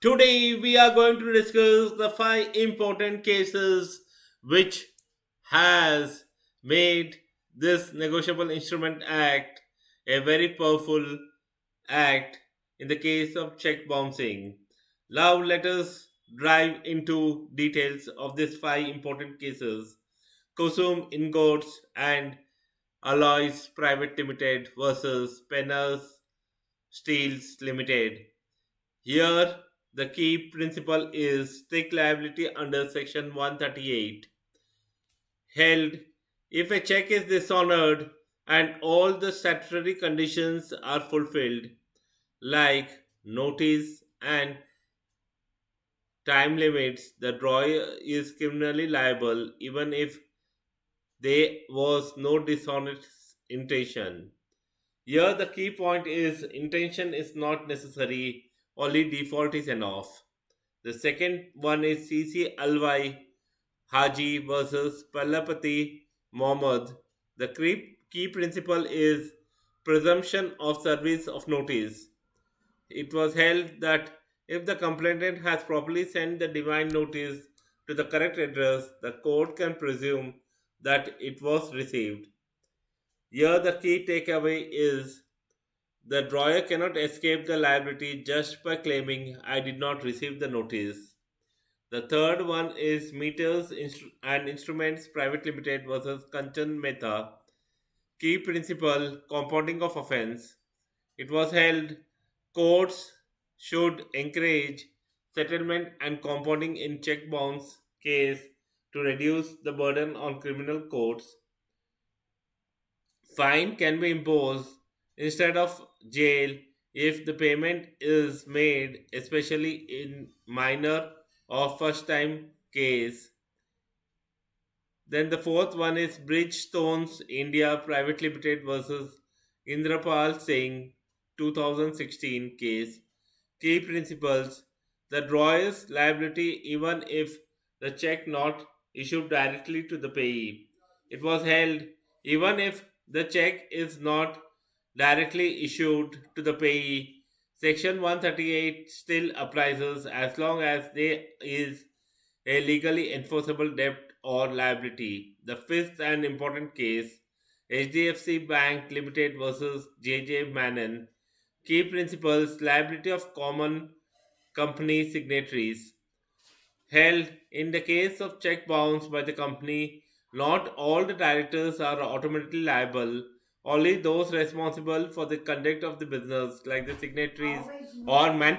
Today we are going to discuss the five important cases which has made this Negotiable Instrument Act a very powerful act in the case of check bouncing. Now let us dive into details of these five important cases. Kusum, Ingots and Alloys Private Limited versus Pennar's Steels Limited. Here, the key principle is strict liability under Section 138. Held, if a check is dishonored and all the statutory conditions are fulfilled, like notice and time limits, the drawer is criminally liable even if there was no dishonest intention. Here, the key point is intention is not necessary, only default is enough. The second one is CC Alvi Haji versus Palapetty Muhammed. The key principle is presumption of service of notice. It was held that if the complainant has properly sent the divine notice to the correct address, the court can presume that it was received. Here, the key takeaway is the drawer cannot escape the liability just by claiming I did not receive the notice. The third one is Meters and Instruments Private Limited versus Kanchan Mehta. Key principle compounding of offence. It was held courts should encourage settlement and compounding in check bounce case to reduce the burden on criminal courts. Fine can be imposed instead of jail if the payment is made, especially in minor or first time case. Then the fourth one is Bridgestone's India Private Limited versus Inderpal Singh 2016 case. Key principles: the drawer's liability even if the check not issued directly to the payee. It was held even if the check is not directly issued to the payee. Section 138 still applies as long as there is a legally enforceable debt or liability. The fifth and important case, HDFC Bank Limited versus JJ Mannan. Key principles: liability of common company signatories. Held, in the case of check bounce by the company, not all the directors are automatically liable. Only those responsible for the conduct of the business, like the signatories or man